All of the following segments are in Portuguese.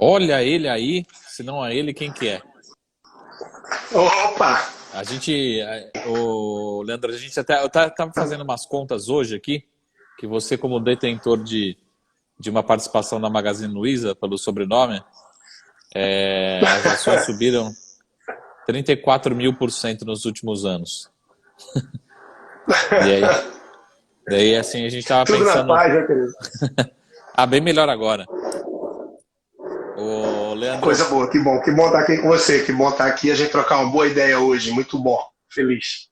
Olha ele aí, se não é ele, quem que é? Opa! A gente, o Leandro, a gente até eu tava fazendo umas contas hoje aqui, que você como detentor de uma participação na Magazine Luiza, pelo sobrenome, as ações subiram 34.000% nos últimos anos. E aí, daí assim, a gente tava Tudo na pensando, paz, meu querido. bem melhor agora. Ô, Leandro, Coisa boa, que bom estar aqui com você, que bom estar aqui, a gente trocar uma boa ideia hoje, muito bom, feliz.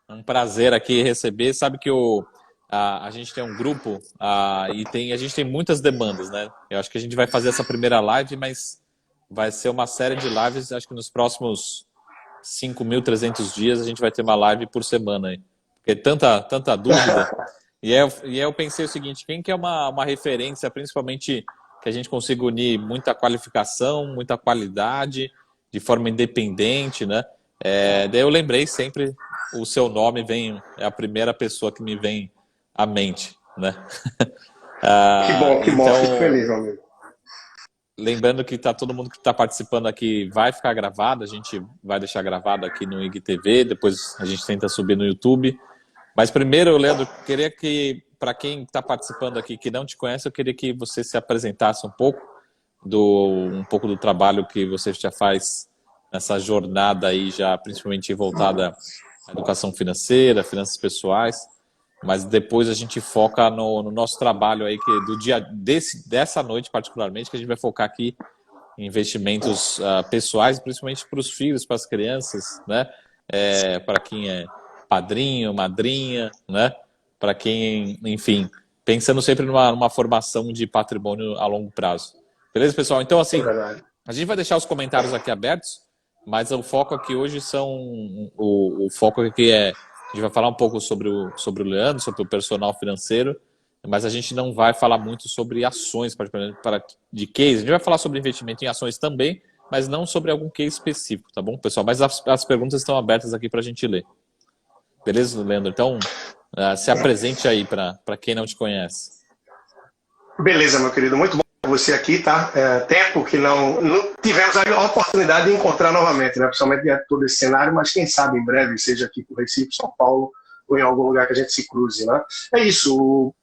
um prazer aqui receber. Sabe que a gente tem um grupo a gente tem muitas demandas, né? Eu acho que a gente vai fazer essa primeira live, mas vai ser uma série de lives. Acho que nos próximos 5.300 dias a gente vai ter uma live por semana aí. Porque tanta dúvida. E aí eu pensei o seguinte: quem que é uma referência, principalmente que a gente consiga unir muita qualificação, muita qualidade, de forma independente, né? Daí eu lembrei sempre, o seu nome é a primeira pessoa que me vem à mente, né? Que bom, fico Então, feliz, meu amigo. lembrando que todo mundo que está participando aqui vai ficar gravado, a gente vai deixar gravado aqui no IGTV, depois a gente tenta subir no YouTube. Mas primeiro, Leandro, queria que, para quem está participando aqui que não te conhece, eu queria que você se apresentasse um pouco do trabalho que você já faz nessa jornada aí, já principalmente voltada à educação financeira, finanças pessoais, mas depois a gente foca no nosso trabalho aí, que do dia dessa noite particularmente, que a gente vai focar aqui em investimentos pessoais, principalmente para os filhos, para as crianças, né? Para quem é padrinho, madrinha, né? Para quem, enfim, pensando sempre numa formação de patrimônio a longo prazo. Beleza, pessoal? Então, É assim, verdade. a gente vai deixar os comentários aqui abertos, mas o foco aqui hoje o foco aqui a gente vai falar um pouco sobre o Leandro, sobre o personal financeiro, mas a gente não vai falar muito sobre ações, de case. A gente vai falar sobre investimento em ações também, mas não sobre algum case específico, tá bom, pessoal? Mas as perguntas estão abertas aqui para a gente ler. Beleza, Leandro? Então, se apresente aí para quem não te conhece. Beleza, meu querido, muito bom ter você aqui, tá? Tempo que não tivemos a oportunidade de encontrar novamente, né? Principalmente diante de todo esse cenário, mas quem sabe em breve, seja aqui por Recife, São Paulo, ou em algum lugar que a gente se cruze, né? É isso, o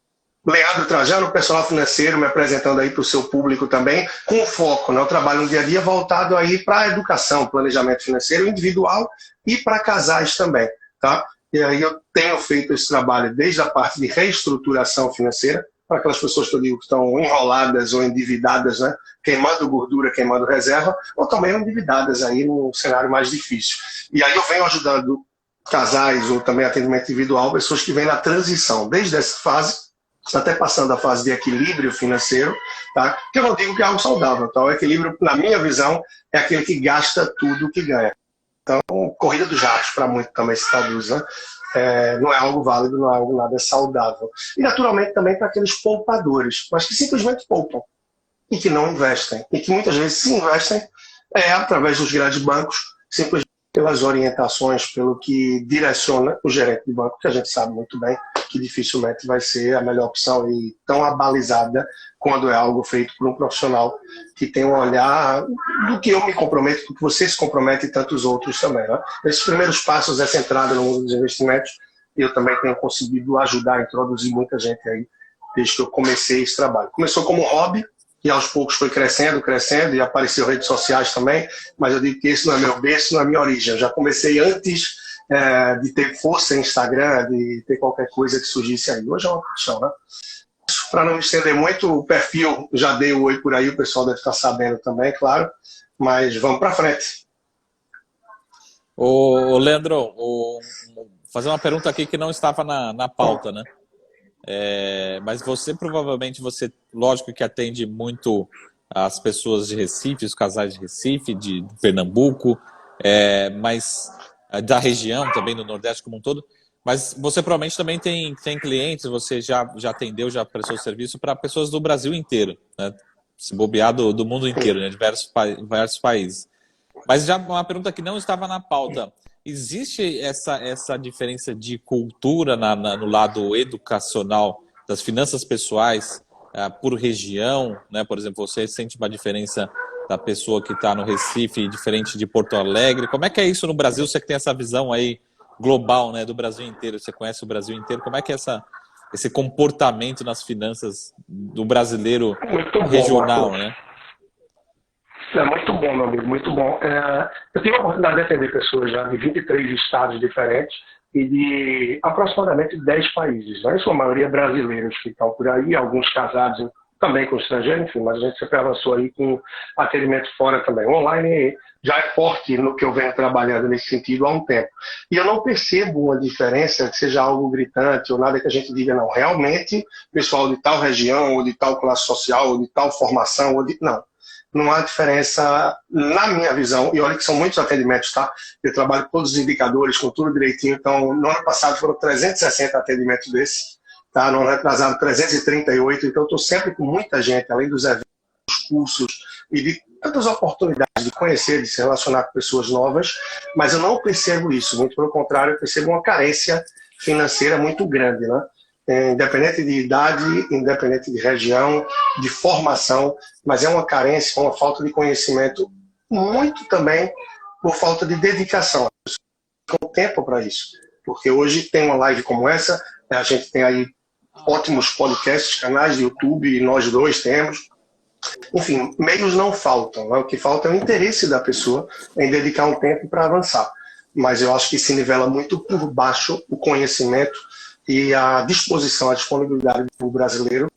Leandro Trajano, personal financeiro, me apresentando aí para o seu público também, com foco, né? Eu trabalho no dia a dia voltado aí para a educação, planejamento financeiro individual e para casais também, tá? E aí eu tenho feito esse trabalho desde a parte de reestruturação financeira, para aquelas pessoas que eu digo que estão enroladas ou endividadas, né? Queimando gordura, queimando reserva, ou também endividadas aí no cenário mais difícil. E aí eu venho ajudando casais ou também atendimento individual, pessoas que vêm na transição, desde essa fase até passando a fase de equilíbrio financeiro, tá? Que eu não digo que é algo saudável, tá? O equilíbrio, na minha visão, é aquele que gasta tudo que ganha. Então, corrida dos ratos, para muito também se traduz, né? Não é algo válido, não é algo nada saudável. E, naturalmente, também para aqueles poupadores, mas que simplesmente poupam e que não investem. E que muitas vezes se investem através dos grandes bancos, simplesmente pelas orientações, pelo que direciona o gerente de banco, que a gente sabe muito bem que dificilmente vai ser a melhor opção e tão abalizada quando é algo feito por um profissional que tem um olhar do que eu me comprometo, do que você se compromete e tantos outros também. Né? Nesses primeiros passos, essa entrada no mundo dos investimentos, eu também tenho conseguido ajudar a introduzir muita gente aí desde que eu comecei esse trabalho. Começou como hobby, e aos poucos foi crescendo, e apareceu redes sociais também, mas eu digo que esse não é meu berço, não é minha origem. Eu já comecei antes de ter força em Instagram, de ter qualquer coisa que surgisse aí. Hoje é uma paixão, né? Para não me estender muito, o perfil já dei o oi por aí, o pessoal deve estar sabendo também, claro, mas vamos para frente. Ô, Leandro, fazer uma pergunta aqui que não estava na pauta, né? Mas você provavelmente, lógico que atende muito as pessoas de Recife, os casais de Recife, de Pernambuco, mas da região também, do Nordeste como um todo, mas você provavelmente também tem clientes, você já atendeu, já prestou serviço para pessoas do Brasil inteiro, né? Se bobear do mundo inteiro, né? Diversos países. Mas já uma pergunta que não estava na pauta. Existe essa diferença de cultura no lado educacional das finanças pessoais por região, né? Por exemplo, você sente uma diferença da pessoa que está no Recife diferente de Porto Alegre? Como é que é isso no Brasil? Você que tem essa visão aí global, né, do Brasil inteiro, você conhece o Brasil inteiro, como é que é esse comportamento nas finanças do brasileiro Muito regional, bom, né? É muito bom, meu amigo, muito bom. Eu tive a oportunidade de atender pessoas já de 23 estados diferentes e de aproximadamente 10 países. Né? Em sua maioria brasileiros que estão por aí, alguns casados também com estrangeiros, enfim, mas a gente sempre avançou aí com atendimento fora também. Online já é forte no que eu venho trabalhando nesse sentido há um tempo. E eu não percebo uma diferença que seja algo gritante ou nada que a gente diga, não, realmente, pessoal de tal região, ou de tal classe social, ou de tal formação, ou de... Não há diferença na minha visão, e olha que são muitos atendimentos, tá? Eu trabalho com todos os indicadores, com tudo direitinho, então no ano passado foram 360 atendimentos desses, tá? No ano retrasado 338, então eu estou sempre com muita gente, além dos eventos, dos cursos e de tantas oportunidades de conhecer, de se relacionar com pessoas novas, mas eu não percebo isso, muito pelo contrário, eu percebo uma carência financeira muito grande, né? Independente de idade, independente de região, de formação, mas é uma carência, uma falta de conhecimento, muito também por falta de dedicação. Com tempo para isso, porque hoje tem uma live como essa, a gente tem aí ótimos podcasts, canais de YouTube, e nós dois temos. Enfim, meios não faltam, né? O que falta é o interesse da pessoa em dedicar um tempo para avançar. Mas eu acho que se nivela muito por baixo o conhecimento e a disposição, a disponibilidade do brasileiro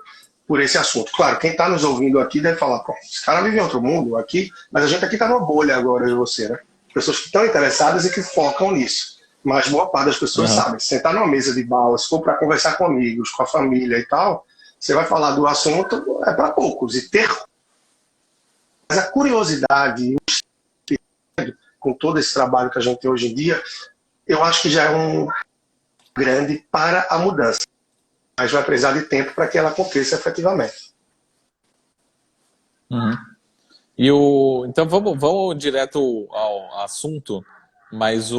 por esse assunto. Claro, quem está nos ouvindo aqui deve falar, pô, esse cara vive em outro mundo aqui, mas a gente aqui está numa bolha agora, eu e você, né? Pessoas que estão interessadas e que focam nisso. Mas boa parte das pessoas sabem. Sentar numa mesa de bar, se for para conversar com amigos, com a família e tal, você vai falar do assunto, é para poucos. E ter mas a curiosidade, com todo esse trabalho que a gente tem hoje em dia, eu acho que já é um grande para a mudança. Mas vai precisar de tempo para que ela aconteça efetivamente. Uhum. Então vamos direto ao assunto, mas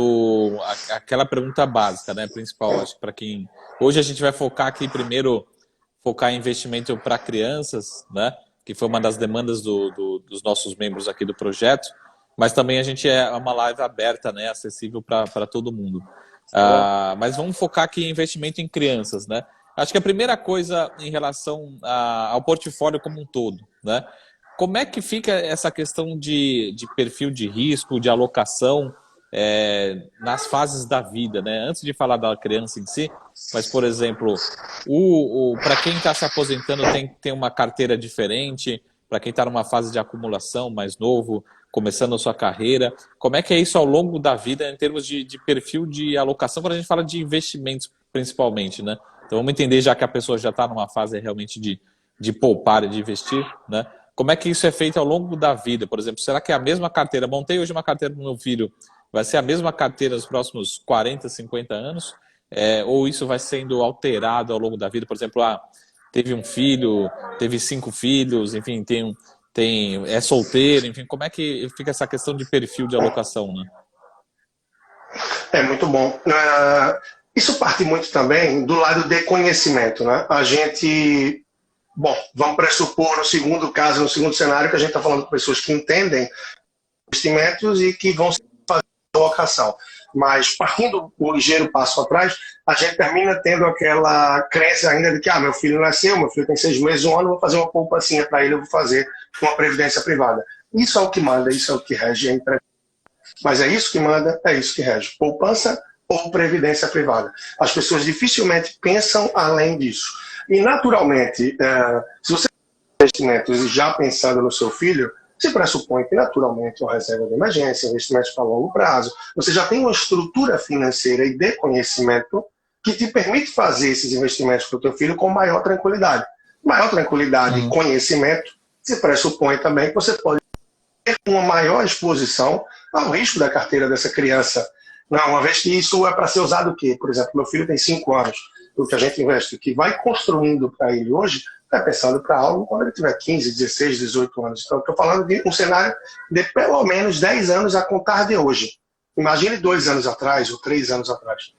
aquela pergunta básica, né, principal, acho que para quem... Hoje a gente vai focar aqui primeiro, focar em investimento para crianças, né, que foi uma das demandas dos nossos membros aqui do projeto, mas também a gente é uma live aberta, né, acessível para todo mundo. Mas vamos focar aqui em investimento em crianças, né? Acho que a primeira coisa em relação ao portfólio como um todo, né? Como é que fica essa questão de perfil de risco, de alocação nas fases da vida, né? Antes de falar da criança em si, mas, por exemplo, para quem está se aposentando tem uma carteira diferente, para quem está numa fase de acumulação mais novo, começando a sua carreira, como é que é isso ao longo da vida em termos de perfil de alocação, quando a gente fala de investimentos principalmente, né? Então vamos entender, já que a pessoa já está numa fase realmente de poupar e de investir, né? Como é que isso é feito ao longo da vida? Por exemplo, será que é a mesma carteira? Montei hoje uma carteira para o meu filho, vai ser a mesma carteira nos próximos 40, 50 anos? Ou isso vai sendo alterado ao longo da vida? Por exemplo, teve um filho, teve 5 filhos, enfim, é solteiro, enfim, como é que fica essa questão de perfil de alocação, né? É muito bom. Isso parte muito também do lado de conhecimento, né? A gente, vamos pressupor no segundo caso, no segundo cenário, que a gente está falando de pessoas que entendem investimentos e que vão fazer a alocação. Mas partindo um ligeiro passo atrás, a gente termina tendo aquela crença ainda de que meu filho nasceu, meu filho tem 6 meses, 1 ano, vou fazer uma poupancinha para ele, eu vou fazer uma previdência privada. Isso é o que manda, isso é o que rege a empresa. Mas é isso que manda, é isso que rege. Poupança ou previdência privada. As pessoas dificilmente pensam além disso. E, naturalmente, se você tem investimentos já pensando no seu filho, se pressupõe que, naturalmente, uma reserva de emergência, investimentos para longo prazo, você já tem uma estrutura financeira e de conhecimento que te permite fazer esses investimentos para o teu filho com maior tranquilidade. Maior tranquilidade e conhecimento se pressupõe também que você pode ter uma maior exposição ao risco da carteira dessa criança. Não, uma vez que isso é para ser usado o quê? Por exemplo, meu filho tem 5 anos, o que a gente investe, o que vai construindo para ele hoje, está pensando para algo quando ele tiver 15, 16, 18 anos. Então, estou falando de um cenário de pelo menos 10 anos a contar de hoje. Imagine 2 anos atrás ou 3 anos atrás.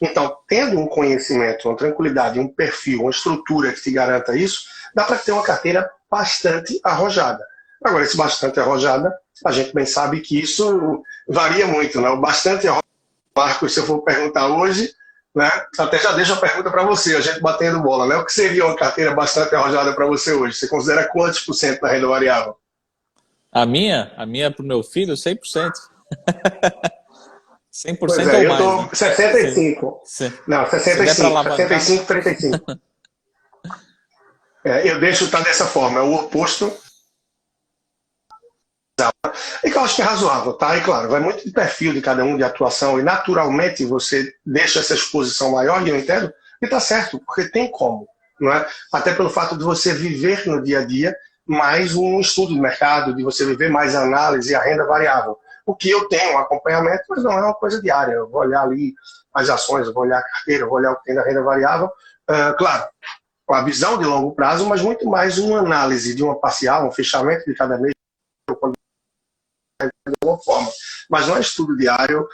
Então, tendo um conhecimento, uma tranquilidade, um perfil, uma estrutura que te garanta isso, dá para ter uma carteira bastante arrojada. Agora, esse bastante arrojada, a gente bem sabe que isso varia muito, né? O bastante arrojada, Marcos, se eu for perguntar hoje, né? Até já deixo a pergunta para você, a gente batendo bola, né? O que seria uma carteira bastante arrojada para você hoje? Você considera quantos por cento na renda variável? A minha para o meu filho, 100%. 100% Pois ou é, eu mais, estou né? 65. Não, Se der para 65, alavancar... 65, 35. Eu deixo estar dessa forma, é o oposto. E que eu acho que é razoável, tá? E claro, vai muito de perfil de cada um, de atuação, e naturalmente você deixa essa exposição maior, e eu entendo, e tá certo, porque tem como, não é? Até pelo fato de você viver no dia a dia mais um estudo de mercado, de você viver mais a análise e a renda variável. O que eu tenho, um acompanhamento, mas não é uma coisa diária. Eu vou olhar ali as ações, eu vou olhar a carteira, eu vou olhar o que tem da renda variável. Claro, com a visão de longo prazo, mas muito mais uma análise de uma parcial, um fechamento de cada mês, de alguma forma. Mas não é estudo diário.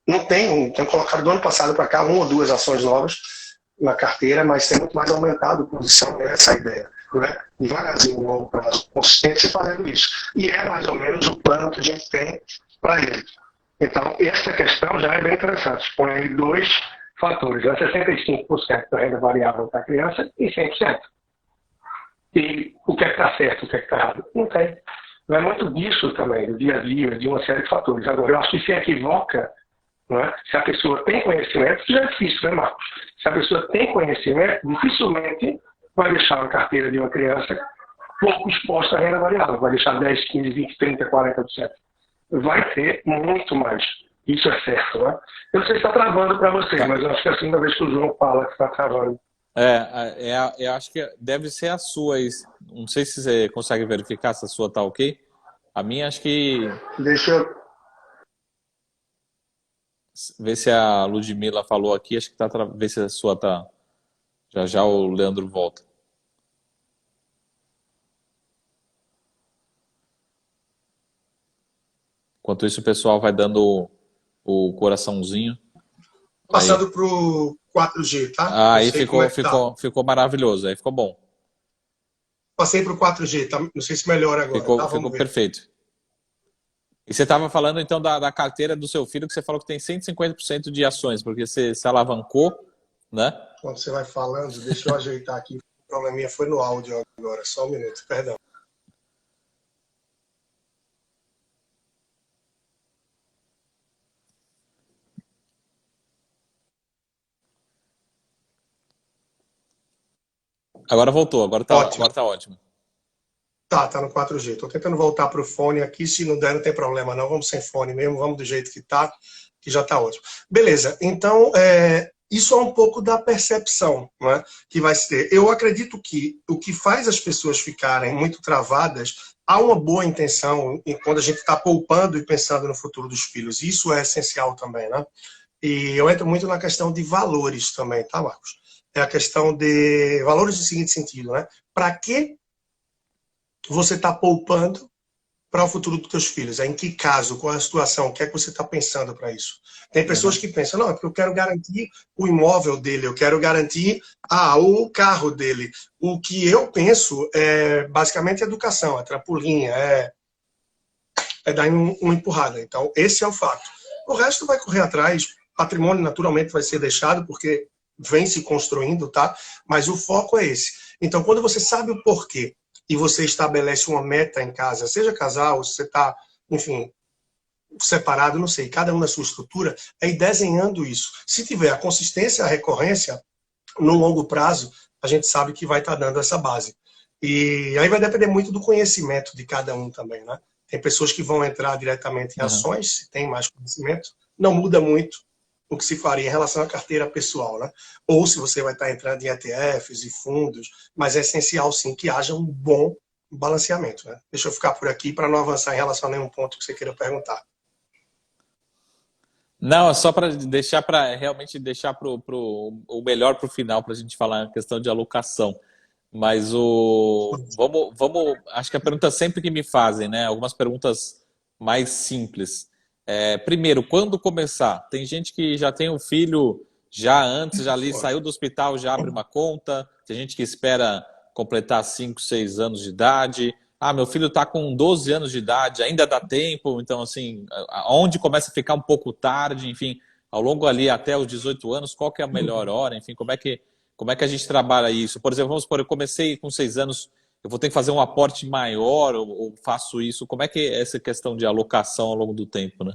Não tem colocado do ano passado para cá 1 ou 2 ações novas na carteira, mas tem muito mais aumentado a posição nessa ideia. Né? Devagarzinho, longo prazo, consistente fazendo isso. E é mais ou menos o plano que a gente tem para ele. Então, essa questão já é bem interessante. Põe aí 2 fatores. É 65% da renda variável para a criança e 100%. E o que é que está certo, o que é que está errado? Não tem. Não é muito disso também, do dia a dia, de uma série de fatores. Agora, eu acho que se equivoca, não é? Se a pessoa tem conhecimento, já é difícil, né, Marcos? Se a pessoa tem conhecimento, dificilmente vai deixar uma carteira de uma criança pouco exposta à renda variável. Vai deixar 10, 15, 20, 30, 40%. Vai ter muito mais. Isso é certo, né? Eu não sei se está travando para você, mas eu acho que é a segunda vez que o João fala que está travando. Eu acho que deve ser a sua. Não sei se você consegue verificar se a sua tá ok. A minha, acho que... Deixa eu... Ver se a Ludmilla falou aqui, acho que tá... Ver se a sua tá... Já já o Leandro volta. Enquanto isso, o pessoal vai dando o coraçãozinho. Passando para o 4G, tá? Aí ficou maravilhoso, aí ficou bom. Passei para o 4G, tá? Não sei se melhora agora. Ficou perfeito. E você estava falando então da carteira do seu filho, que você falou que tem 150% de ações, porque você se alavancou, né? Quando você vai falando, deixa eu ajeitar aqui. O probleminha foi no áudio agora, só um minuto, perdão. Agora voltou, agora tá ótimo. Tá no 4G. Tô tentando voltar pro fone aqui, se não der não tem problema não, vamos sem fone mesmo, vamos do jeito que tá, que já tá ótimo. Beleza, então isso é um pouco da percepção, né, que vai se ter. Eu acredito que o que faz as pessoas ficarem muito travadas, há uma boa intenção quando a gente está poupando e pensando no futuro dos filhos. Isso é essencial também, né? E eu entro muito na questão de valores também, tá, Marcos? É a questão de valores no seguinte sentido, né? Para que você está poupando para o futuro dos teus filhos? Em que caso? Qual é a situação? O que é que você está pensando para isso? Tem pessoas que pensam, não, é porque eu quero garantir o imóvel dele, eu quero garantir o carro dele. O que eu penso é basicamente educação, é trampolim, é dar uma empurrada. Então, esse é o fato. O resto vai correr atrás, patrimônio naturalmente vai ser deixado, porque vem se construindo, tá? Mas o foco é esse. Então, quando você sabe o porquê, e você estabelece uma meta em casa, seja casal, se você está, enfim, separado, não sei, cada um na sua estrutura, é ir desenhando isso. Se tiver a consistência, a recorrência, no longo prazo, a gente sabe que vai estar dando essa base. E aí vai depender muito do conhecimento de cada um também, né? Tem pessoas que vão entrar diretamente em ações, se tem mais conhecimento, não muda muito o que se faria em relação à carteira pessoal, né? Ou se você vai estar entrando em ETFs e fundos, mas é essencial sim que haja um bom balanceamento, né? Deixa eu ficar por aqui para não avançar em relação a nenhum ponto que você queira perguntar. Não, é só para realmente deixar o melhor para o final, para a gente falar a questão de alocação. Mas vamos, acho que a pergunta sempre que me fazem, né? Algumas perguntas mais simples. Primeiro, quando começar? Tem gente que já tem um filho, já antes, já ali, Foi. saiu do hospital, já abre uma conta. Tem gente que espera completar 5, 6 anos de idade. Ah, meu filho está com 12 anos de idade, ainda dá tempo. Então, assim, onde começa a ficar um pouco tarde, enfim, ao longo ali até os 18 anos, qual que é a melhor hora? Enfim, como é que a gente trabalha isso? Por exemplo, vamos supor, eu comecei com 6 anos, eu vou ter que fazer um aporte maior ou faço isso? Como é que é essa questão de alocação ao longo do tempo, né?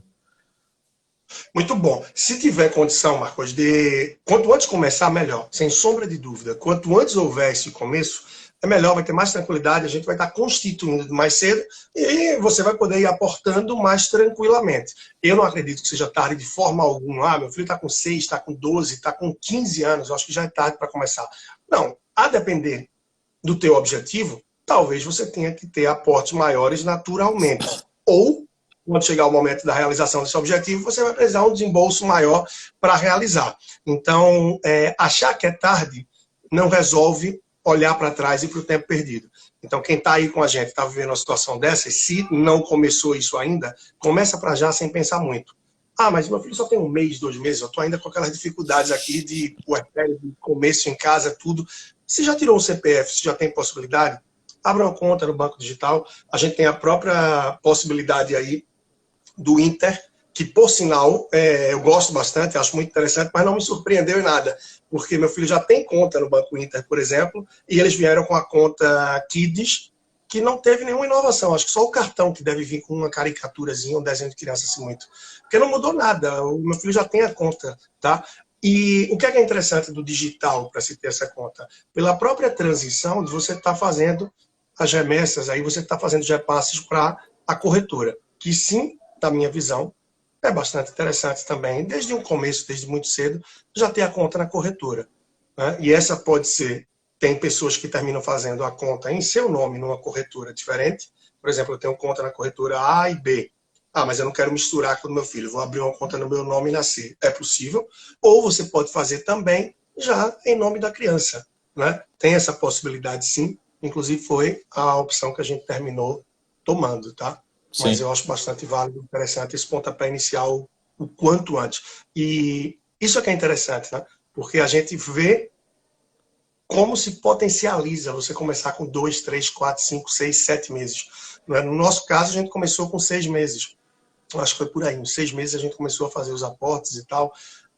Muito bom. Se tiver condição, Marcos, de quanto antes começar, melhor, sem sombra de dúvida. Quanto antes houver esse começo, é melhor, vai ter mais tranquilidade, a gente vai estar constituindo mais cedo e você vai poder ir aportando mais tranquilamente. Eu não acredito que seja tarde de forma alguma. Ah, meu filho está com 6, está com 12, está com 15 anos, eu acho que já é tarde para começar. Não, a depender do teu objetivo, talvez você tenha que ter aportes maiores naturalmente. Ou quando chegar o momento da realização desse objetivo, você vai precisar de um desembolso maior para realizar. Então, achar que é tarde não resolve olhar para trás e para o tempo perdido. Então, quem está aí com a gente, está vivendo uma situação dessa, e se não começou isso ainda, começa para já sem pensar muito. Ah, mas meu filho só tem 1 mês, 2 meses, eu estou ainda com aquelas dificuldades aqui de começo em casa, tudo. Se já tirou o CPF, se já tem possibilidade, abra uma conta no banco digital. A gente tem a própria possibilidade aí do Inter, que, por sinal, eu gosto bastante, acho muito interessante, mas não me surpreendeu em nada, porque meu filho já tem conta no Banco Inter, por exemplo, e eles vieram com a conta Kids, que não teve nenhuma inovação. Acho que só o cartão que deve vir com uma caricaturazinha, um desenho de criança assim muito. Porque não mudou nada, o meu filho já tem a conta, tá? E o que é interessante do digital para se ter essa conta? Pela própria transição de você estar fazendo as remessas, aí você está fazendo os repasses para a corretora, que sim, da minha visão, é bastante interessante também, desde o começo, desde muito cedo, já ter a conta na corretora. Né? E essa pode ser, tem pessoas que terminam fazendo a conta em seu nome numa corretora diferente. Por exemplo, eu tenho conta na corretora A e B. Ah, mas eu não quero misturar com o meu filho, vou abrir uma conta no meu nome e na C. É possível. Ou você pode fazer também já em nome da criança. Né? Tem essa possibilidade sim, inclusive foi a opção que a gente terminou tomando, tá? Mas Sim. eu acho bastante válido, interessante esse pontapé inicial o quanto antes. E isso é que é interessante, né? Porque a gente vê como se potencializa você começar com 2, 3, 4, 5, 6, 7 meses. No nosso caso, a gente começou com 6 meses. Eu acho que foi por aí. Uns 6 meses a gente começou a fazer os aportes e tal.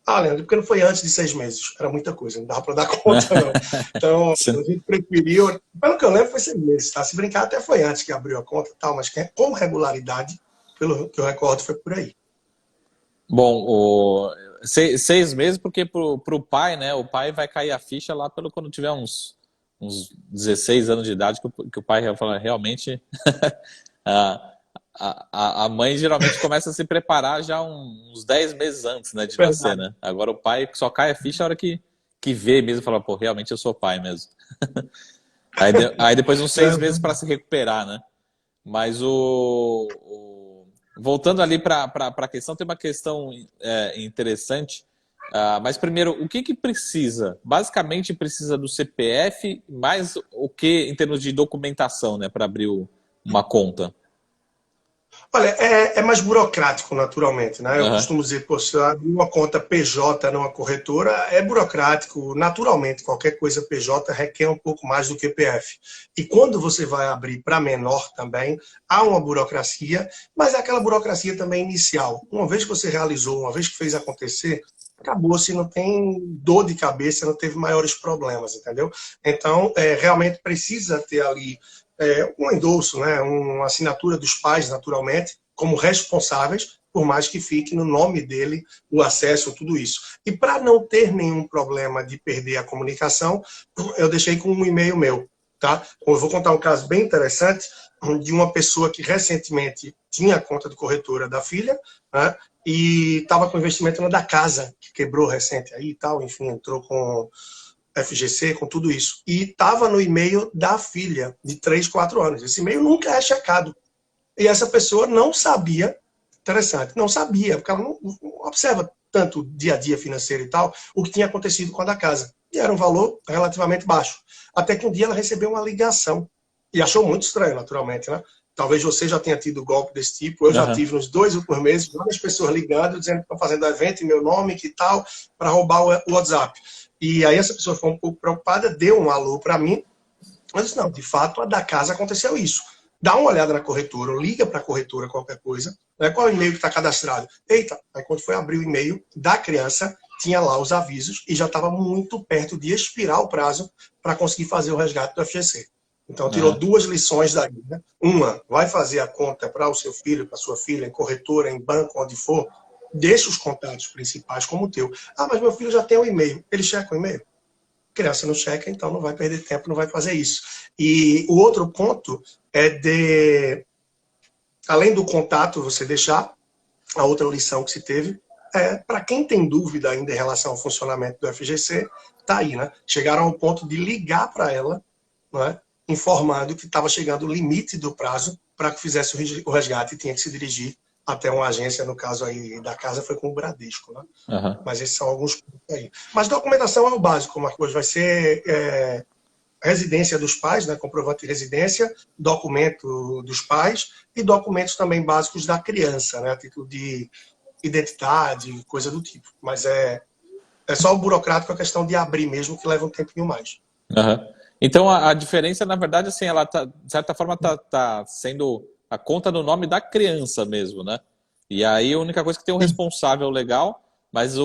Ah, Leandro, porque não foi antes de 6 meses. Era muita coisa, não dava para dar conta, não. Então, a gente preferiu... Pelo que eu lembro, foi 6 meses, tá? Se brincar, até foi antes que abriu a conta e tal, mas com regularidade, pelo que eu recordo, foi por aí. Bom, 6 meses, porque pro pai, né? O pai vai cair a ficha lá pelo quando tiver uns 16 anos de idade, que o pai vai falar, realmente... a mãe geralmente começa a se preparar já uns 10 meses antes, né, de nascer, né? Agora o pai só cai a ficha a hora que vê mesmo e fala, pô, realmente eu sou pai mesmo. Aí depois uns 6 meses para se recuperar, né? Mas voltando ali para a questão, tem uma questão interessante. Mas primeiro, o que precisa? Basicamente precisa do CPF, mais o que em termos de documentação, né, para abrir uma conta? Olha, é mais burocrático, naturalmente, né? Eu Uhum. costumo dizer, pô, se eu abrir uma conta PJ numa corretora, é burocrático, naturalmente, qualquer coisa PJ requer um pouco mais do que PF. E quando você vai abrir para menor também, há uma burocracia, mas é aquela burocracia também inicial. Uma vez que você realizou, uma vez que fez acontecer, acabou-se, não tem dor de cabeça, não teve maiores problemas, entendeu? Então, realmente precisa ter ali um endorso, né, uma assinatura dos pais, naturalmente, como responsáveis, por mais que fique no nome dele o acesso, tudo isso. E para não ter nenhum problema de perder a comunicação, eu deixei com um e-mail meu. Tá? Eu vou contar um caso bem interessante de uma pessoa que recentemente tinha a conta de corretora da filha, né, e estava com investimento na da casa, que quebrou recente aí e tal, enfim, entrou com FGC, com tudo isso. E estava no e-mail da filha, de 3, 4 anos. Esse e-mail nunca é checado. E essa pessoa não sabia, interessante, não sabia, porque ela não observa tanto dia a dia financeiro e tal, o que tinha acontecido com a da casa. E era um valor relativamente baixo. Até que um dia ela recebeu uma ligação. E achou muito estranho, naturalmente, né? Talvez você já tenha tido golpe desse tipo. Eu já Aham. tive nos 2 últimos meses, várias pessoas ligando, dizendo que estão fazendo evento em meu nome, que tal, para roubar o WhatsApp. E aí essa pessoa foi um pouco preocupada, deu um alô para mim. Eu disse, não, de fato, a da casa aconteceu isso. Dá uma olhada na corretora, ou liga para a corretora qualquer coisa. Né? Qual é o e-mail que está cadastrado? Eita, aí quando foi abrir o e-mail da criança, tinha lá os avisos e já estava muito perto de expirar o prazo para conseguir fazer o resgate do FGC. Então, tirou Aham. 2 lições daí. Né? Uma, vai fazer a conta para o seu filho, para sua filha, em corretora, em banco, onde for, deixa os contatos principais como o teu. Ah, mas meu filho já tem o e-mail. Ele checa o e-mail? Criança não checa, então não vai perder tempo, não vai fazer isso. E o outro ponto é além do contato você deixar, a outra lição que se teve é, para quem tem dúvida ainda em relação ao funcionamento do FGC, tá aí, né? Chegaram ao ponto de ligar para ela, né? Informando que estava chegando o limite do prazo para que fizesse o resgate e tinha que se dirigir até uma agência, no caso aí da casa foi com o Bradesco, né? Aham. Mas esses são alguns pontos aí. Mas documentação é o básico, Marcos. Vai ser residência dos pais, né? Comprovante de residência, documento dos pais e documentos também básicos da criança, né? A título de identidade, coisa do tipo. Mas é só o burocrático, a questão de abrir mesmo, que leva um tempinho mais. Aham. Então a diferença, na verdade, assim, ela tá, de certa forma tá sendo a conta no nome da criança mesmo, né? E aí a única coisa que tem um responsável legal, mas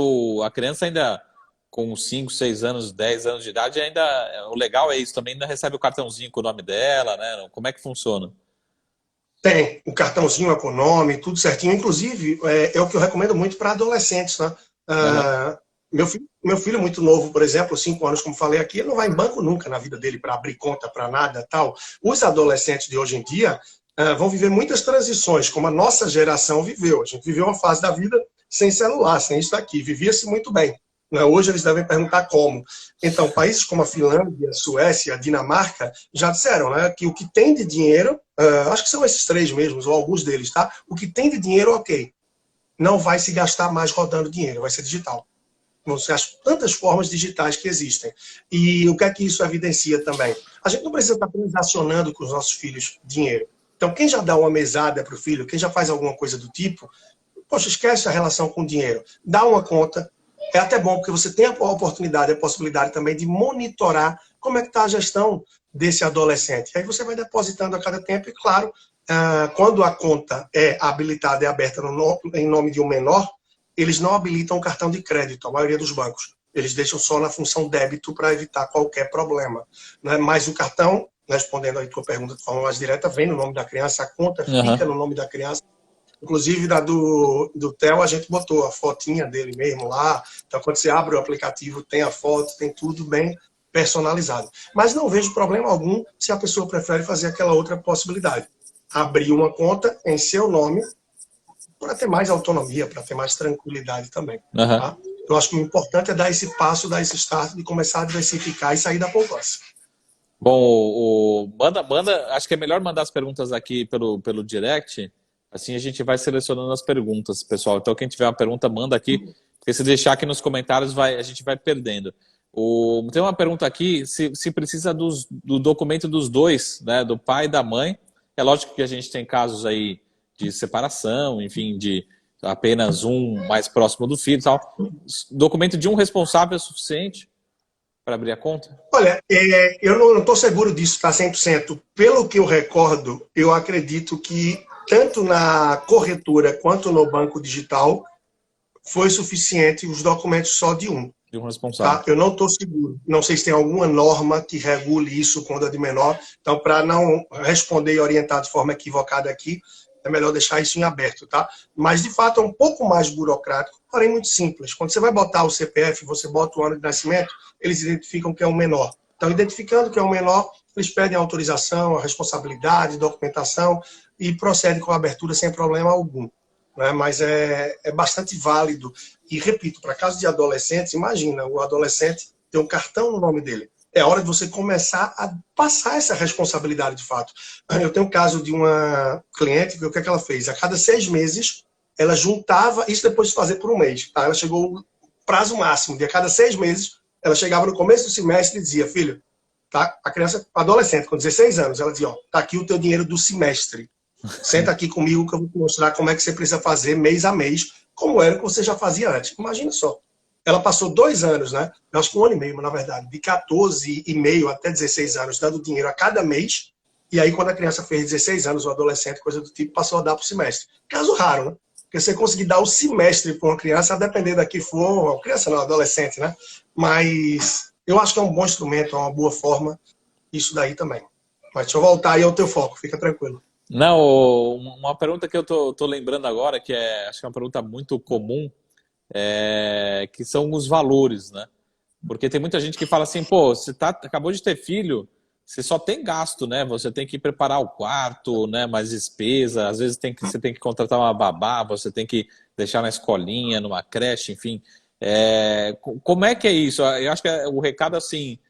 a criança ainda com 5, 6 anos, 10 anos de idade, ainda o legal é isso, também ainda recebe o cartãozinho com o nome dela, né? Como é que funciona? Tem o cartãozinho com o nome, tudo certinho. Inclusive, é o que eu recomendo muito para adolescentes, né? Aham. Meu filho muito novo, por exemplo, 5 anos, como falei aqui, ele não vai em banco nunca na vida dele para abrir conta, para nada, tal. Os adolescentes de hoje em dia vão viver muitas transições, como a nossa geração viveu. A gente viveu uma fase da vida sem celular, sem isso daqui. Vivia-se muito bem. Né? Hoje eles devem perguntar como. Então, países como a Finlândia, a Suécia, a Dinamarca, já disseram, né, que o que tem de dinheiro, acho que são esses 3 mesmos, ou alguns deles, tá? O que tem de dinheiro, ok. Não vai se gastar mais rodando dinheiro, vai ser digital. Vão ser as tantas formas digitais que existem. E o que é que isso evidencia também? A gente não precisa estar transacionando com os nossos filhos dinheiro. Então, quem já dá uma mesada para o filho, quem já faz alguma coisa do tipo, poxa, esquece a relação com o dinheiro. Dá uma conta. É até bom, porque você tem a oportunidade, a possibilidade também de monitorar como é que está a gestão desse adolescente. Aí você vai depositando a cada tempo e, claro, quando a conta é habilitada e aberta em nome de um menor, eles não habilitam o cartão de crédito, a maioria dos bancos. Eles deixam só na função débito para evitar qualquer problema. Né? Mas o cartão, respondendo aí tua pergunta de forma mais direta, vem no nome da criança, a conta fica Aham. no nome da criança. Inclusive, da do Theo, a gente botou a fotinha dele mesmo lá. Então, quando você abre o aplicativo, tem a foto, tem tudo bem personalizado. Mas não vejo problema algum se a pessoa prefere fazer aquela outra possibilidade. Abrir uma conta em seu nome para ter mais autonomia, para ter mais tranquilidade também. Aham. Tá? Eu acho que o importante é dar esse passo, dar esse start de começar a diversificar e sair da poupança. Bom, manda, acho que é melhor mandar as perguntas aqui pelo direct, assim a gente vai selecionando as perguntas, pessoal. Então quem tiver uma pergunta, manda aqui, porque se deixar aqui nos comentários, a gente vai perdendo. Tem uma pergunta aqui, se precisa do documento dos dois, né, do pai e da mãe. É lógico que a gente tem casos aí de separação, enfim, de apenas um mais próximo do filho e tal. Documento de um responsável é suficiente para abrir a conta? Olha, eu não estou seguro disso, tá 100%. Pelo que eu recordo, eu acredito que tanto na corretora quanto no banco digital foi suficiente os documentos só de um. De um responsável. Tá? Eu não estou seguro. Não sei se tem alguma norma que regule isso quando é de menor. Então, para não responder e orientar de forma equivocada aqui, é melhor deixar isso em aberto, tá? Mas, de fato, é um pouco mais burocrático, porém muito simples. Quando você vai botar o CPF, você bota o ano de nascimento, eles identificam que é um menor. Então, identificando que é um menor, eles pedem a autorização, a responsabilidade, documentação e procedem com a abertura sem problema algum. Né? Mas é bastante válido. E, repito, para casos de adolescentes, imagina, o adolescente tem um cartão no nome dele. É hora de você começar a passar essa responsabilidade de fato. Eu tenho um caso de uma cliente, que o que é que ela fez? A cada 6 meses, ela juntava, isso depois de fazer por um mês, tá? Ela chegou ao prazo máximo, de a cada 6 meses, ela chegava no começo do semestre e dizia, filho, tá? A criança, adolescente, com 16 anos, ela dizia, ó, tá aqui o teu dinheiro do semestre. Senta aqui comigo que eu vou te mostrar como é que você precisa fazer mês a mês, como era o que você já fazia antes. Imagina só. Ela passou 2 anos, né? Eu acho que 1 ano e meio, na verdade, de 14 e meio até 16 anos, dando dinheiro a cada mês. E aí, quando a criança fez 16 anos, o adolescente, coisa do tipo, passou a dar para o semestre. Caso raro, né? Porque você conseguir dar o semestre para uma criança, a depender da que for, criança não, adolescente, né? Mas eu acho que é um bom instrumento, é uma boa forma, isso daí também. Mas deixa eu voltar aí ao teu foco, fica tranquilo. Não, uma pergunta que eu tô lembrando agora, que acho que é uma pergunta muito comum, que são os valores, né? Porque tem muita gente que fala assim, pô, você acabou de ter filho, você só tem gasto, né? Você tem que preparar o quarto, né? Mais despesa, às vezes você tem que contratar uma babá, você tem que deixar na escolinha, numa creche, enfim. Como é que é isso? Eu acho que o recado assim,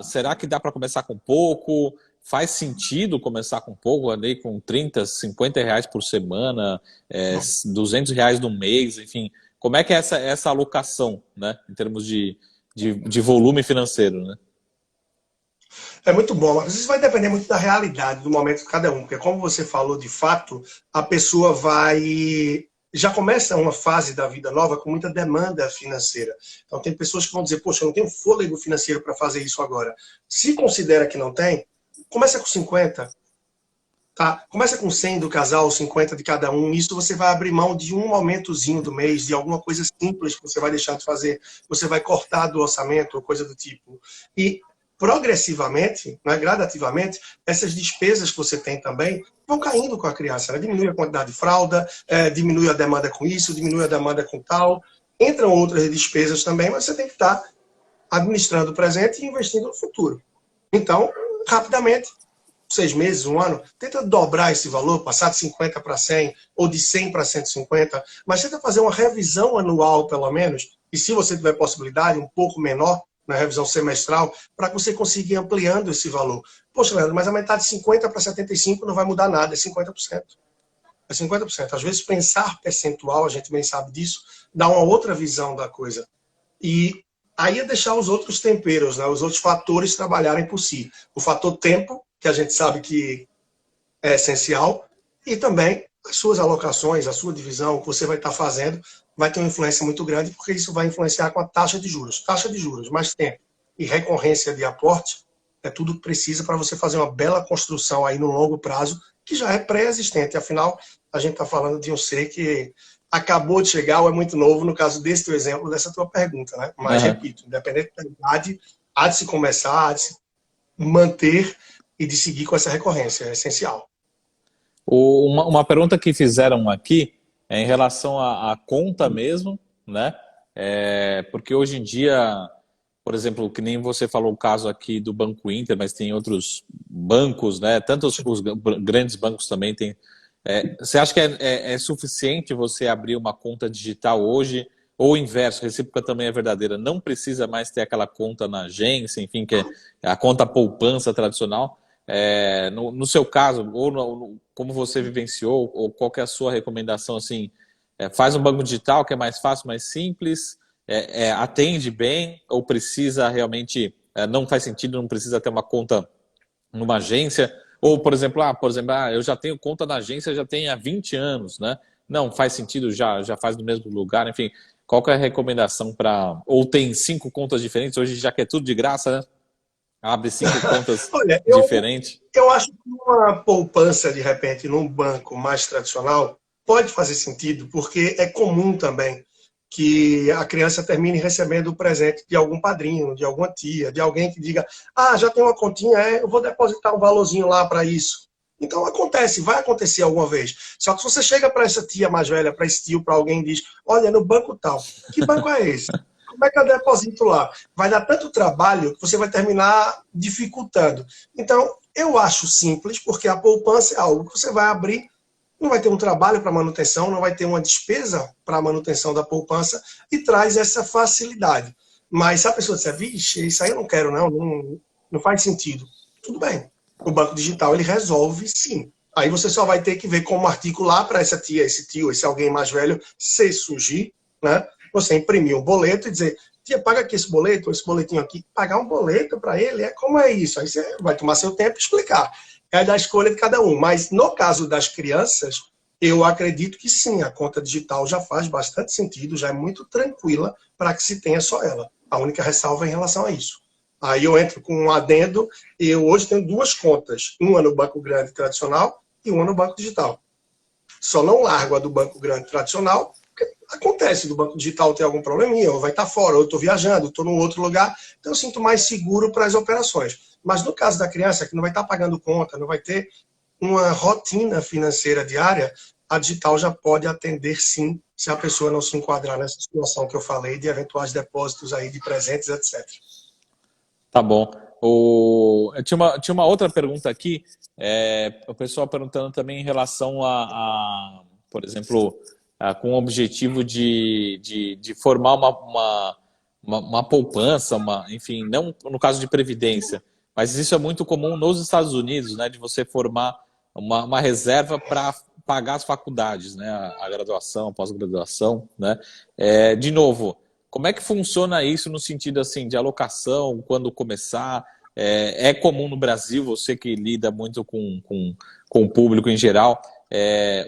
será que dá para começar com pouco? Faz sentido começar com pouco, ali com 30, 50 reais por semana, R$ 200 no mês, enfim. Como é que é essa alocação, né? Em termos de volume financeiro, né? É muito bom, mas isso vai depender muito da realidade, do momento de cada um, porque como você falou, de fato, a pessoa já começa uma fase da vida nova com muita demanda financeira. Então tem pessoas que vão dizer, poxa, eu não tenho fôlego financeiro para fazer isso agora. Se considera que não tem, começa com 50, tá? Começa com 100 do casal, 50 de cada um. Isso você vai abrir mão de um momentozinho do mês, de alguma coisa simples que você vai deixar de fazer. Você vai cortar do orçamento, ou coisa do tipo. E progressivamente, né, gradativamente, essas despesas que você tem também vão caindo com a criança. Né? Diminui a quantidade de fralda, diminui a demanda com isso, diminui a demanda com tal. Entram outras despesas também, mas você tem que estar administrando o presente e investindo no futuro. Então, rapidamente, 6 meses, 1 ano, tenta dobrar esse valor, passar de 50 para 100, ou de 100 para 150, mas tenta fazer uma revisão anual, pelo menos, e se você tiver possibilidade, um pouco menor, na revisão semestral, para que você consiga ir ampliando esse valor. Poxa, Leandro, mas aumentar de 50 para 75 não vai mudar nada, é 50%. É 50%. Às vezes, pensar percentual, a gente bem sabe disso, dá uma outra visão da coisa. E aí é deixar os outros temperos, né, os outros fatores trabalharem por si. O fator tempo, que a gente sabe que é essencial, e também as suas alocações, a sua divisão, o que você vai estar fazendo, vai ter uma influência muito grande, porque isso vai influenciar com a taxa de juros. Taxa de juros, mais tempo e recorrência de aporte, é tudo que precisa para você fazer uma bela construção aí no longo prazo, que já é pré-existente. Afinal, a gente está falando de um ser que acabou de chegar ou é muito novo, no caso desse teu exemplo, dessa tua pergunta, né? Mas, repito, independente da idade, há de se começar, há de se manter e de seguir com essa recorrência, é essencial. Uma pergunta que fizeram aqui é em relação à conta mesmo, né? Porque hoje em dia, por exemplo, que nem você falou o caso aqui do Banco Inter, mas tem outros bancos, né? Tanto os grandes bancos também têm. Você acha que é suficiente você abrir uma conta digital hoje? Ou o inverso, recíproca também é verdadeira, não precisa mais ter aquela conta na agência, enfim, que é a conta poupança tradicional? No seu caso, ou como você vivenciou, ou qual que é a sua recomendação, assim, faz um banco digital que é mais fácil, mais simples, atende bem, ou precisa realmente, não faz sentido, não precisa ter uma conta numa agência, ou, por exemplo, eu já tenho conta na agência, já tenho há 20 anos, né? Não faz sentido, já faz no mesmo lugar, enfim, qual que é a recomendação para... Ou tem 5 contas diferentes, hoje já que é tudo de graça, né? Abre 5 contas Olha, diferentes. Eu acho que uma poupança, de repente, num banco mais tradicional, pode fazer sentido, porque é comum também que a criança termine recebendo o presente de algum padrinho, de alguma tia, de alguém que diga, já tem uma continha, eu vou depositar um valorzinho lá para isso. Então acontece, vai acontecer alguma vez. Só que se você chega para essa tia mais velha, para esse tio, para alguém e diz, olha, no banco tal, que banco é esse? Como é que eu deposito lá? Vai dar tanto trabalho que você vai terminar dificultando. Então, eu acho simples, porque a poupança é algo que você vai abrir, não vai ter um trabalho para manutenção, não vai ter uma despesa para a manutenção da poupança e traz essa facilidade. Mas se a pessoa disser, vixe, isso aí eu não quero não faz sentido. Tudo bem. O banco digital, ele resolve sim. Aí você só vai ter que ver como articular para essa tia, esse tio, esse alguém mais velho, se surgir, né? Você imprimir um boleto e dizer, tia, paga aqui esse boleto, esse boletinho aqui. Pagar um boleto para ele, como é isso? Aí você vai tomar seu tempo e explicar. é da escolha de cada um. Mas no caso das crianças, eu acredito que sim, a conta digital já faz bastante sentido, já é muito tranquila para que se tenha só ela. A única ressalva é em relação a isso. Aí eu entro com um adendo, eu hoje tenho 2 contas, uma no Banco Grande tradicional e uma no Banco Digital. Só não largo a do Banco Grande tradicional, porque acontece do Banco Digital ter algum probleminha, ou vai estar fora, ou eu estou viajando, estou num outro lugar, então eu sinto mais seguro para as operações. Mas no caso da criança, que não vai estar pagando conta, não vai ter uma rotina financeira diária, a digital já pode atender sim, se a pessoa não se enquadrar nessa situação que eu falei, de eventuais depósitos aí de presentes, etc. Tá bom. Eu tinha uma outra pergunta aqui, o pessoal perguntando também em relação por exemplo, com o objetivo de formar uma poupança, enfim, não no caso de previdência, mas isso é muito comum nos Estados Unidos, né, de você formar uma reserva para pagar as faculdades, né, a graduação, a pós-graduação, né? De novo, como é que funciona isso no sentido assim de alocação, quando começar? É comum no Brasil, você que lida muito com o público em geral,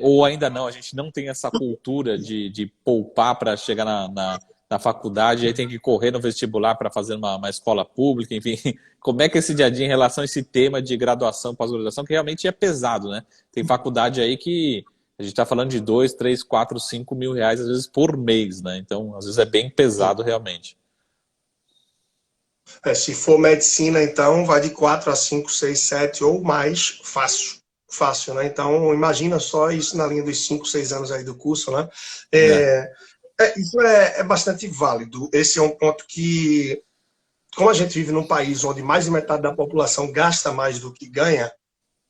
ou ainda não, a gente não tem essa cultura de poupar para chegar na faculdade, aí tem que correr no vestibular para fazer uma escola pública, enfim. Como é que é esse dia a dia em relação a esse tema de graduação, pós-graduação, que realmente é pesado, né? Tem faculdade aí que a gente está falando de 2, 3, 4, 5 mil reais, às vezes, por mês, né? Então, às vezes é bem pesado, realmente. Se for medicina, então, vai de 4 a 5, 6, 7 ou mais, fácil. Fácil, né? Então, imagina só isso na linha dos 5, 6 anos aí do curso, né? Né? Isso é bastante válido. Esse é um ponto que, como a gente vive num país onde mais de metade da população gasta mais do que ganha,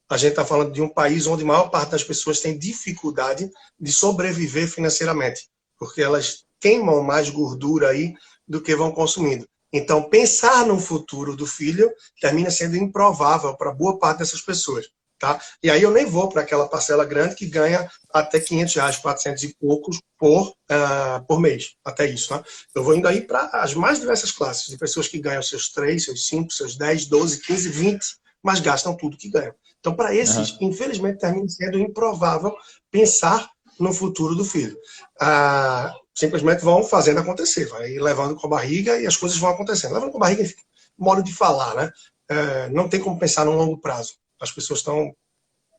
a gente está falando de um país onde a maior parte das pessoas tem dificuldade de sobreviver financeiramente, porque elas queimam mais gordura aí do que vão consumindo. Então, pensar no futuro do filho termina sendo improvável para boa parte dessas pessoas. Tá? E aí eu nem vou para aquela parcela grande que ganha até R$ 500, 400 e poucos por mês, até isso. Né? Eu vou indo aí para as mais diversas classes, de pessoas que ganham seus 3, seus 5, seus 10, 12, 15, 20, mas gastam tudo que ganham. Então, para esses, Uhum. infelizmente, termina sendo improvável pensar no futuro do filho. Simplesmente vão fazendo acontecer, vai levando com a barriga e as coisas vão acontecendo. Levando com a barriga, modo de falar, né? Não tem como pensar no longo prazo. As pessoas estão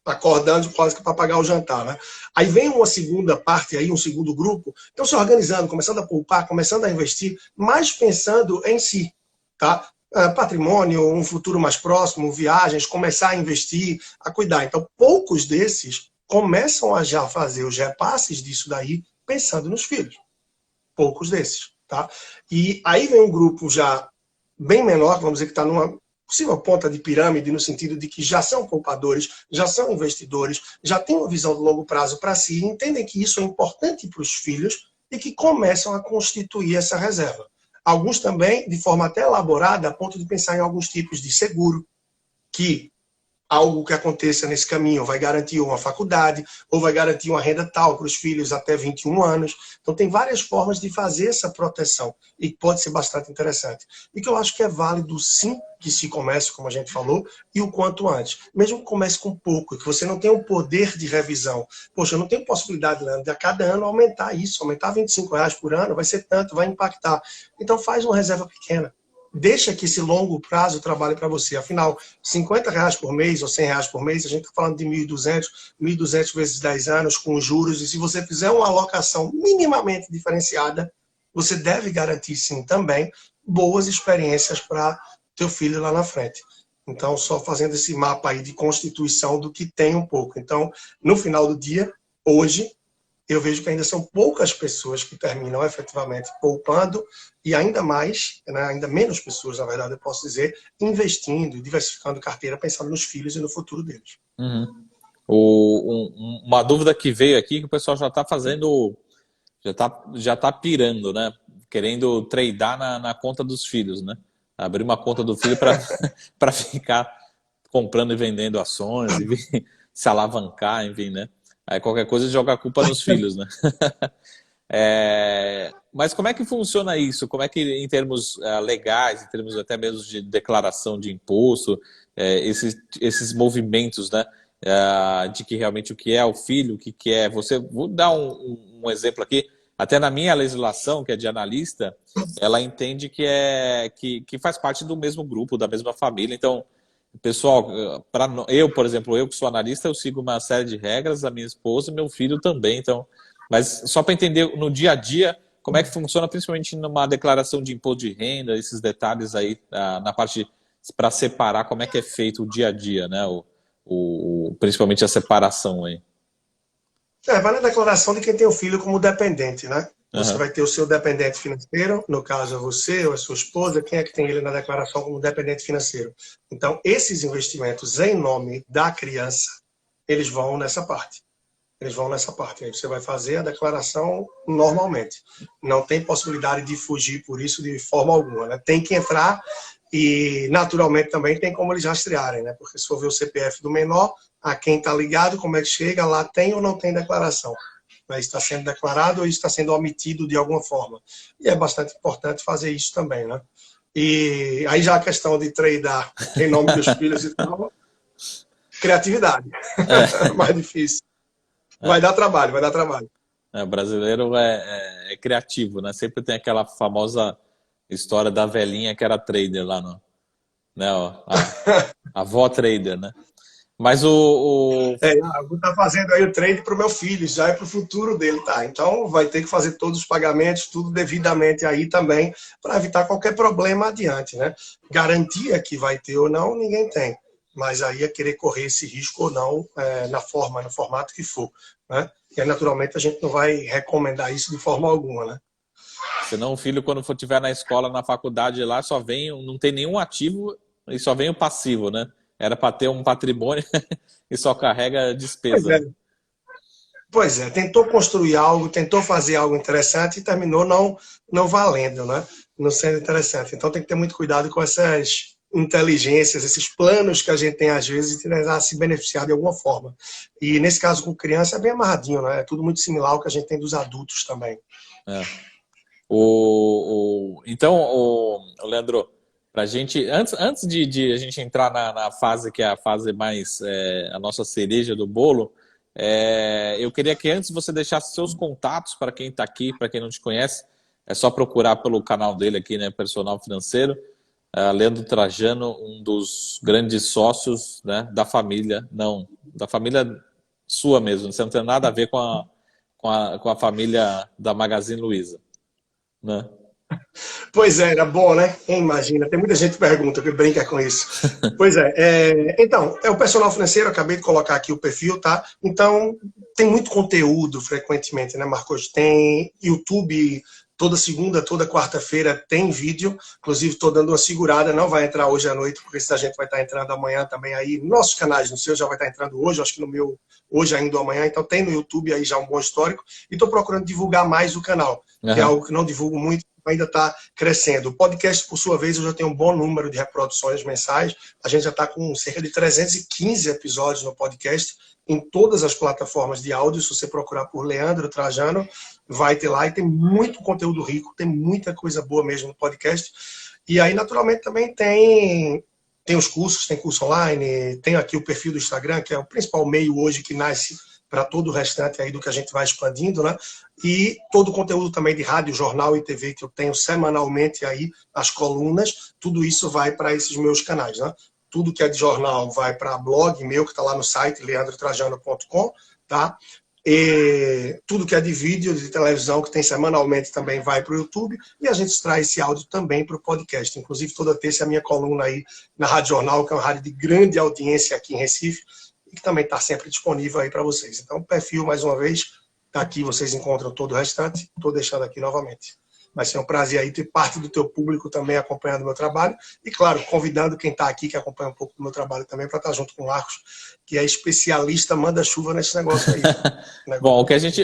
acordando quase que para pagar o jantar, né? Aí vem uma segunda parte aí, um segundo grupo, estão se organizando, começando a poupar, começando a investir, mas pensando em si, tá? Patrimônio, um futuro mais próximo, viagens, começar a investir, a cuidar. Então, poucos desses começam a já fazer os repasses disso daí, pensando nos filhos. Poucos desses, tá? E aí vem um grupo já bem menor, vamos dizer que está numa possível ponta de pirâmide, no sentido de que já são poupadores, já são investidores, já têm uma visão de longo prazo para si, entendem que isso é importante para os filhos e que começam a constituir essa reserva. Alguns também, de forma até elaborada, a ponto de pensar em alguns tipos de seguro, que algo que aconteça nesse caminho vai garantir uma faculdade ou vai garantir uma renda tal para os filhos até 21 anos. Então, tem várias formas de fazer essa proteção e pode ser bastante interessante. E que eu acho que é válido, sim, que se comece, como a gente falou, e o quanto antes. Mesmo que comece com pouco, que você não tenha o poder de revisão. Poxa, eu não tenho possibilidade, Leandro, de a cada ano aumentar isso. Aumentar R$ 25 por ano vai ser tanto, vai impactar. Então, faz uma reserva pequena. Deixa que esse longo prazo trabalhe para você. Afinal, R$ 50 por mês ou R$ 100 por mês, a gente está falando de 1.200 vezes 10 anos com juros, e se você fizer uma alocação minimamente diferenciada, você deve garantir, sim, também boas experiências para teu filho lá na frente. Então, só fazendo esse mapa aí de constituição do que tem um pouco. Então, no final do dia, hoje, eu vejo que ainda são poucas pessoas que terminam efetivamente poupando e ainda mais, né, ainda menos pessoas, na verdade, eu posso dizer, investindo e diversificando carteira, pensando nos filhos e no futuro deles. Uhum. Uma dúvida que veio aqui, que o pessoal já está fazendo, já tá pirando, né? Querendo tradar na conta dos filhos, né? Abrir uma conta do filho para ficar comprando e vendendo ações, e se alavancar, enfim, né? Aí qualquer coisa joga a culpa nos filhos, né? Mas como é que funciona isso? Como é que, em termos legais, em termos até mesmo de declaração de imposto, esses movimentos, né? De que realmente o que é o filho, o que é você. Vou dar um exemplo aqui. Até na minha legislação, que é de analista, ela entende que faz parte do mesmo grupo, da mesma família. Então, pessoal, por exemplo, eu que sou analista, eu sigo uma série de regras, a minha esposa e meu filho também. Então, mas só para entender no dia a dia como é que funciona, principalmente numa declaração de imposto de renda, esses detalhes aí na parte para separar como é que é feito o dia a dia, né? Principalmente a separação aí. Vale a declaração de quem tem o filho como dependente, né? Você Uhum. vai ter o seu dependente financeiro, no caso é você ou a sua esposa, quem é que tem ele na declaração como dependente financeiro. Então, esses investimentos em nome da criança, eles vão nessa parte. Eles vão nessa parte. Aí você vai fazer a declaração normalmente. Não tem possibilidade de fugir por isso de forma alguma, né? Tem que entrar e, naturalmente, também tem como eles rastrearem, né? Porque se for ver o CPF do menor, a quem está ligado, como é que chega, lá tem ou não tem declaração. Está sendo declarado ou está sendo omitido de alguma forma. E é bastante importante fazer isso também, né? E aí já a questão de tradar em nome dos filhos e tal, criatividade. Mais difícil. Vai dar trabalho, vai dar trabalho. O brasileiro é criativo, né? Sempre tem aquela famosa história da velhinha que era trader lá, né? A avó trader, né? Mas eu vou estar fazendo aí o trade para o meu filho, já é para o futuro dele, tá? Então vai ter que fazer todos os pagamentos, tudo devidamente aí também, para evitar qualquer problema adiante, né? Garantia que vai ter ou não, ninguém tem. Mas aí é querer correr esse risco ou não, no formato que for, né? E aí, naturalmente, a gente não vai recomendar isso de forma alguma, né? Senão o filho, quando estiver na escola, na faculdade lá, não tem nenhum ativo e só vem o passivo, né? Era para ter um patrimônio e só carrega despesa. Pois é, tentou construir algo, tentou fazer algo interessante e terminou não valendo, né? Não sendo interessante. Então tem que ter muito cuidado com essas inteligências, esses planos que a gente tem às vezes de tentar se beneficiar de alguma forma. E nesse caso com criança é bem amarradinho, né? É tudo muito similar ao que a gente tem dos adultos também. Então, Leandro, pra gente, antes de a gente entrar na fase que é a fase mais, a nossa cereja do bolo, eu queria que antes você deixasse seus contatos para quem está aqui, para quem não te conhece, é só procurar pelo canal dele aqui, né, Personal Financeiro, Leandro Trajano, um dos grandes sócios, né, da família sua mesmo, você não tem nada a ver com a família da Magazine Luiza, né? Pois é, era bom, né? Imagina, tem muita gente que pergunta, que brinca com isso. Pois é, então, é o personal financeiro, acabei de colocar aqui o perfil, tá? Então, tem muito conteúdo frequentemente, né, Marcos? Tem YouTube, toda segunda, toda quarta-feira tem vídeo, inclusive estou dando uma segurada, não vai entrar hoje à noite, porque se a gente vai estar entrando amanhã também aí, nos nossos canais, no seu já vai estar entrando hoje, acho que no meu hoje ainda ou amanhã, então tem no YouTube aí já um bom histórico, e estou procurando divulgar mais o canal, que é algo que não divulgo muito, ainda está crescendo. O podcast, por sua vez, eu já tenho um bom número de reproduções mensais. A gente já está com cerca de 315 episódios no podcast, em todas as plataformas de áudio. Se você procurar por Leandro Trajano, vai ter lá. E tem muito conteúdo rico, tem muita coisa boa mesmo no podcast. E aí, naturalmente, também tem os cursos, tem curso online, tem aqui o perfil do Instagram, que é o principal meio hoje que nasce para todo o restante aí do que a gente vai expandindo, né? E todo o conteúdo também de rádio, jornal e TV que eu tenho semanalmente aí, as colunas, tudo isso vai para esses meus canais, né? Tudo que é de jornal vai para blog meu, que está lá no site leandrotrajano.com, tá? E tudo que é de vídeo, de televisão, que tem semanalmente também vai para o YouTube, e a gente traz esse áudio também para o podcast. Inclusive, toda terça é a minha coluna aí na Rádio Jornal, que é uma rádio de grande audiência aqui em Recife, e que também está sempre disponível aí para vocês. Então, o perfil, mais uma vez, está aqui, vocês encontram todo o restante. Estou deixando aqui novamente. Vai ser um prazer aí ter parte do teu público também acompanhando o meu trabalho. E, claro, convidando quem está aqui, que acompanha um pouco do meu trabalho também, para estar junto com o Marcos, que é especialista, manda chuva nesse negócio aí. Bom, o que a gente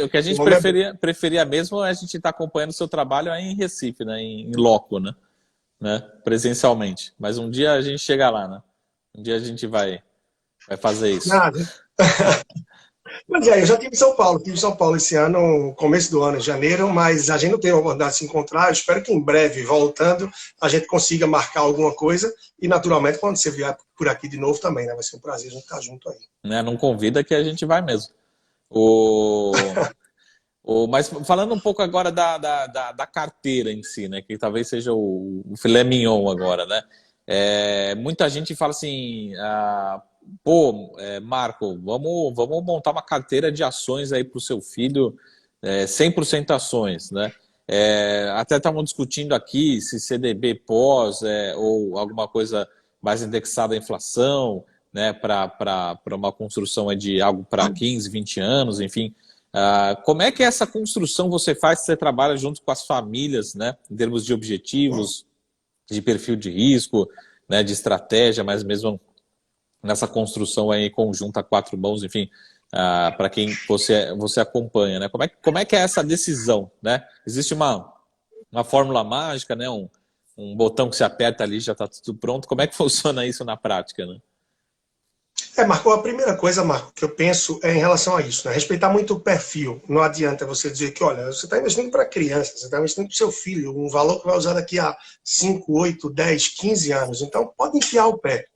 preferia mesmo é a gente estar acompanhando o seu trabalho aí em Recife, né? Em loco, né? Presencialmente. Mas um dia a gente chega lá, né? Um dia a gente vai fazer isso. Nada. Pois é, eu já tive em São Paulo esse ano, começo do ano, em janeiro, mas a gente não teve a oportunidade de se encontrar. Eu espero que em breve, voltando, a gente consiga marcar alguma coisa. E, naturalmente, quando você vier por aqui de novo também, né? Vai ser um prazer a gente estar junto aí. Né? Não convida que a gente vai mesmo. O, mas falando um pouco agora da carteira em si, né? Que talvez seja o filé mignon agora, né? Muita gente fala assim, pô, Marco, vamos montar uma carteira de ações aí para o seu filho, 100% ações, né? Até estavam discutindo aqui se CDB pós ou alguma coisa mais indexada à inflação, né? Para uma construção aí de algo para 15, 20 anos, enfim. Como é que essa construção você faz se você trabalha junto com as famílias, né? Em termos de objetivos, de perfil de risco, né? De estratégia, mas mesmo nessa construção aí conjunta a quatro mãos, enfim, para quem você acompanha, né? Como é que é essa decisão, né? Existe uma fórmula mágica, né? Um botão que se aperta ali já está tudo pronto. Como é que funciona isso na prática, né? Marco, a primeira coisa, Marco, que eu penso é em relação a isso, né? Respeitar muito o perfil. Não adianta você dizer que, olha, você está investindo para criança, você está investindo para o seu filho, um valor que vai usar daqui a 5, 8, 10, 15 anos. Então, pode enfiar o pé.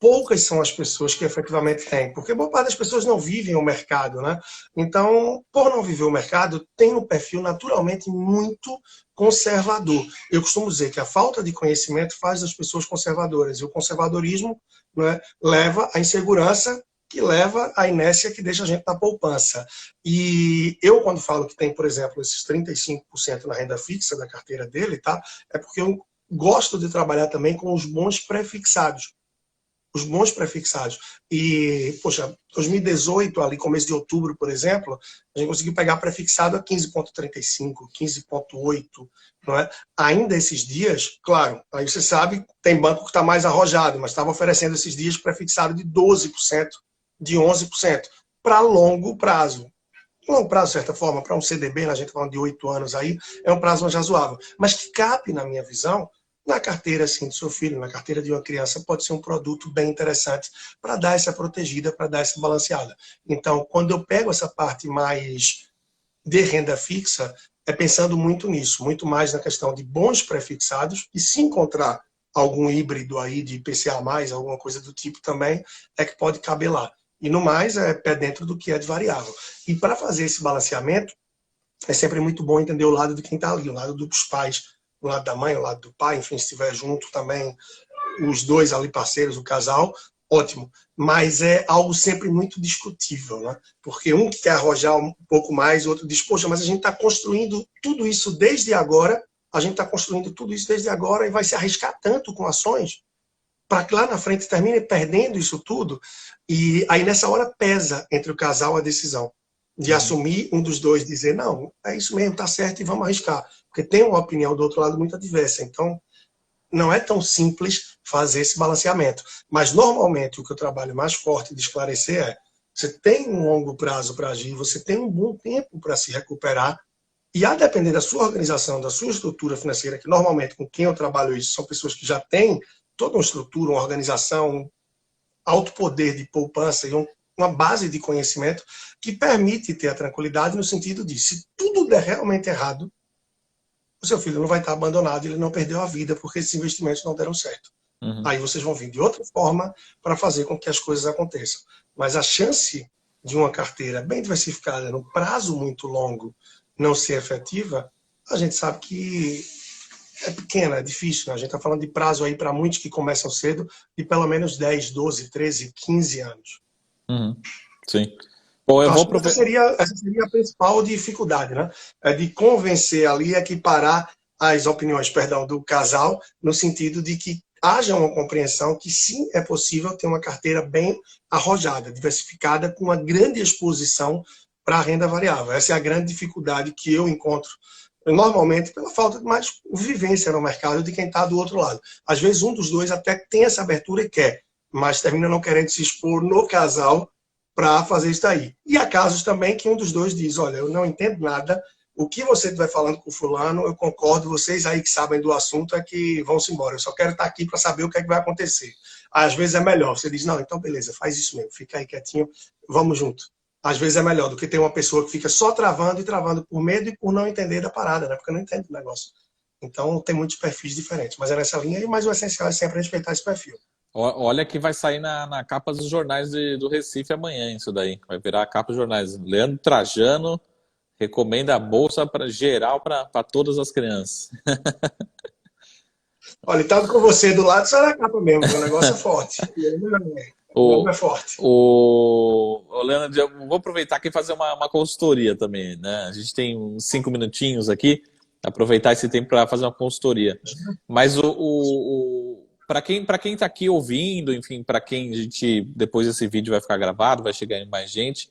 Poucas são as pessoas que efetivamente têm, porque boa parte das pessoas não vivem o mercado, né? Então, por não viver o mercado, tem um perfil naturalmente muito conservador. Eu costumo dizer que a falta de conhecimento faz das pessoas conservadoras, e o conservadorismo, né, leva à insegurança, que leva à inércia que deixa a gente na poupança. E eu, quando falo que tem, por exemplo, esses 35% na renda fixa da carteira dele, tá? É porque eu gosto de trabalhar também com os bons prefixados. Os bons prefixados. E, poxa, 2018, ali começo de outubro, por exemplo, a gente conseguiu pegar prefixado a 15,35, 15,8, não é? Ainda esses dias, claro, aí você sabe, tem banco que está mais arrojado, mas estava oferecendo esses dias prefixado de 12%, de 11%, para longo prazo. Longo prazo, de certa forma, para um CDB, a gente falando de 8 anos aí, é um prazo mais razoável. Mas que cabe, na minha visão, na carteira assim, do seu filho, na carteira de uma criança, pode ser um produto bem interessante para dar essa protegida, para dar essa balanceada. Então, quando eu pego essa parte mais de renda fixa, é pensando muito nisso, muito mais na questão de bons prefixados, e se encontrar algum híbrido aí de IPCA+, alguma coisa do tipo também, é que pode caber lá. E no mais, é pé dentro do que é de variável. E para fazer esse balanceamento, é sempre muito bom entender o lado de quem está ali, o lado dos pais, o lado da mãe, o lado do pai, enfim, se estiver junto também, os dois ali parceiros, o casal, ótimo. Mas é algo sempre muito discutível, né? Porque um quer arrojar um pouco mais, o outro diz, poxa, mas a gente está construindo tudo isso desde agora, a gente está construindo tudo isso desde agora e vai se arriscar tanto com ações para que lá na frente termine perdendo isso tudo. E aí nessa hora pesa entre o casal a decisão de assumir um dos dois, dizer, não, é isso mesmo, tá certo e vamos arriscar. Porque tem uma opinião do outro lado muito adversa. Então, não é tão simples fazer esse balanceamento. Mas, normalmente, o que eu trabalho mais forte de esclarecer é, você tem um longo prazo para agir, você tem um bom tempo para se recuperar, e a depender da sua organização, da sua estrutura financeira, que normalmente com quem eu trabalho isso são pessoas que já têm toda uma estrutura, uma organização, um alto poder de poupança e uma base de conhecimento que permite ter a tranquilidade no sentido de, se tudo der realmente errado, o seu filho não vai estar abandonado, ele não perdeu a vida porque esses investimentos não deram certo. Uhum. Aí vocês vão vir de outra forma para fazer com que as coisas aconteçam. Mas a chance de uma carteira bem diversificada, num prazo muito longo, não ser efetiva, a gente sabe que é pequena, é difícil. Né? A gente está falando de prazo aí para muitos que começam cedo, de pelo menos 10, 12, 13, 15 anos. Uhum. Sim. Bom, eu Então, vou acho que aproveitar. essa seria a principal dificuldade, né? É de convencer ali, equiparar as opiniões, perdão, do casal, no sentido de que haja uma compreensão que sim é possível ter uma carteira bem arrojada, diversificada, com uma grande exposição para a renda variável. Essa é a grande dificuldade que eu encontro normalmente pela falta de mais vivência no mercado de quem está do outro lado. Às vezes um dos dois até tem essa abertura e quer, mas termina não querendo se expor no casal para fazer isso daí. E há casos também que um dos dois diz, olha, eu não entendo nada, o que você estiver falando com o fulano, eu concordo, vocês aí que sabem do assunto é que vão-se embora, eu só quero estar aqui para saber o que é que vai acontecer. Às vezes é melhor, você diz, não, então beleza, faz isso mesmo, fica aí quietinho, vamos junto. às vezes é melhor do que ter uma pessoa que fica só travando e travando por medo e por não entender da parada, né? Porque não entende o negócio. Então, tem muitos perfis diferentes, mas é nessa linha, mas o essencial é sempre respeitar esse perfil. Olha que vai sair na capa dos jornais do Recife amanhã, isso daí. Vai virar a capa dos jornais. Leandro Trajano recomenda a bolsa para geral para todas as crianças. Olha, estava com você do lado, sai da capa mesmo, o negócio é forte. O é forte. Leandro, eu vou aproveitar aqui e fazer uma consultoria também, né? A gente tem uns 5 minutinhos aqui, aproveitar esse tempo para fazer uma consultoria. Mas para quem está aqui ouvindo, enfim, para quem a gente, depois esse vídeo vai ficar gravado, vai chegar em mais gente,